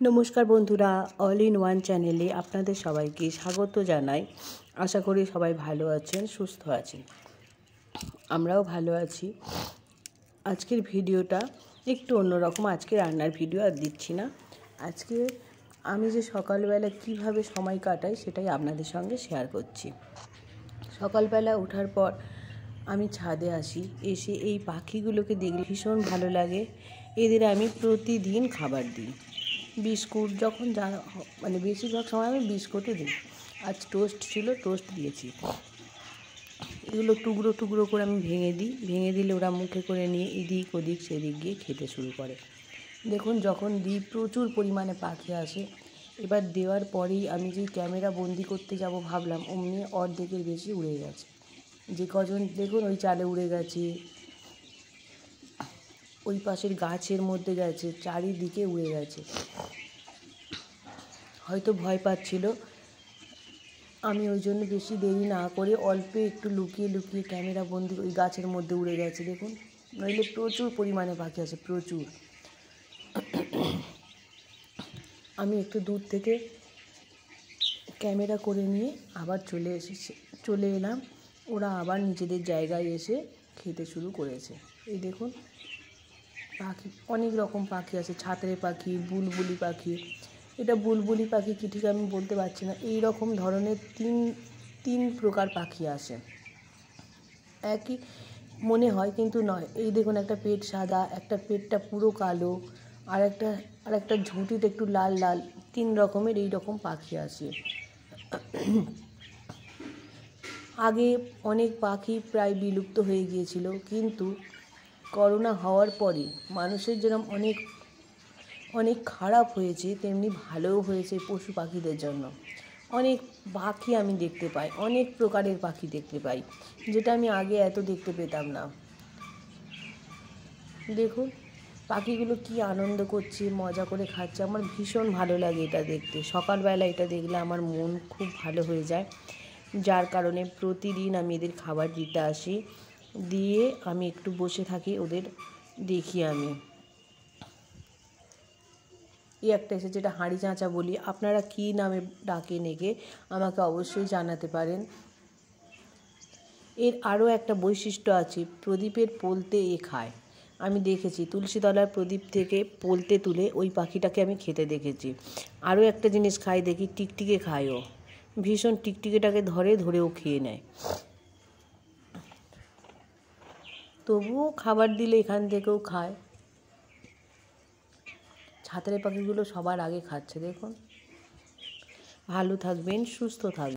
নমস্কার বন্ধুরা, all in one চ্যানেলে আপনাদের সবাইকে স্বাগত জানাই। আশা করি সবাই ভালো আছেন, সুস্থ আছেন। আমরাও ভালো আছি। আজকের ভিডিওটা একটু অন্যরকম। আজকে রান্নার ভিডিও আর দিচ্ছি না। আজকে আমি যে সকালবেলা কিভাবে সময় কাটাই সেটাই আপনাদের সঙ্গে শেয়ার করছি। সকালবেলা ওঠার পর আমি ছাদে আসি, এসে এই পাখিগুলোকে দেখলে ভীষণ ভালো লাগে। এদের আমি প্রতিদিন খাবার দিই। বিস্কুট যখন বেশিরভাগ সময় আমি বিস্কুটই দিই। আজ টোস্ট ছিল, টোস্ট দিয়েছি। এগুলো টুকরো টুকরো করে আমি ভেঙে দিই। ভেঙে দিলে ওরা মুখে করে নিয়ে এদিক ওদিক সেদিক গিয়ে খেতে শুরু করে। দেখুন, যখন দিই প্রচুর পরিমাণে পাখি আসে। এবার দেওয়ার পরেই আমি যেই ক্যামেরা বন্দি করতে যাব ভাবলাম, অমনি অর্ধেকের বেশি উড়ে গেছে। যে কজন দেখুন ওই চালে উড়ে গেছে, ওই পাশের গাছের মধ্যে গেছে, চারিদিকে উড়ে গেছে। হয়তো ভয় পাচ্ছিল। আমি ওই জন্য বেশি দেরি না করে অল্প একটু লুকিয়ে লুকিয়ে ক্যামেরা বন্দি ওই গাছের মধ্যে উড়ে গেছে। দেখুন, নইলে প্রচুর পরিমাণে পাখি আছে, প্রচুর। আমি একটু দূর থেকে ক্যামেরা করে নিয়ে আবার চলে এলাম। ওরা আবার নিজেদের জায়গায় এসে খেতে শুরু করেছে। এই দেখুন, পাখি অনেক রকম পাখি আছে। ছাতরে পাখি, বুলবুলি পাখি। এটা বুলবুলি পাখি কি ঠিক আমি বলতে পারছি না। এই রকম ধরনের তিন প্রকার পাখি আসে, একই মনে হয় কিন্তু নয়। এই দেখুন, একটা পেট সাদা, একটা পেটটা পুরো কালো, আর একটা ঝুঁটিতে একটু লাল লাল। 3 রকমের এই রকম পাখি আসে। আগে অনেক পাখি প্রায় বিলুপ্ত হয়ে গিয়েছিল, কিন্তু করোনা হওয়ার পরে মানুষের যেরকম অনেক খারাপ হয়েছে, তেমনি ভালোও হয়েছে পশু পাখিদের জন্য। অনেক পাখি আমি দেখতে পাই, অনেক প্রকারের পাখি দেখতে পাই, যেটা আমি আগে এত দেখতে পেতাম না। দেখুন, পাখিগুলো কি আনন্দ করছে, মজা করে খাচ্ছে। আমার ভীষণ ভালো লাগে এটা দেখতে। সকালবেলা এটা দেখলে আমার মন খুব ভালো হয়ে যায়, যার কারণে প্রতিদিন আমি এদের খাবার দিতে আসি। দিয়ে আমি একটু বসে থাকি, ওদের দেখি আমি। একটা এসে, যেটা হাঁড়ি চাঁচা বলি, আপনারা কী নামে ডাকেন একে আমাকে অবশ্যই জানাতে পারেন। এর আরও একটা বৈশিষ্ট্য আছে, প্রদীপের পোলতে এ খায়। আমি দেখেছি তুলসীতলার প্রদীপ থেকে পোলতে তুলে ওই পাখিটাকে আমি খেতে দেখেছি। আরও একটা জিনিস খায় দেখি, টিকটিকে খায় ও। ভীষণ টিকটিকেটাকে ধরেও খেয়ে নেয়। তবুও খাবার দিলে এখান থেকেও খায়। ছাতরে পাখিগুলো সবার আগে খাচ্ছে। দেখুন, ভালো থাকবেন, সুস্থ থাকবেন।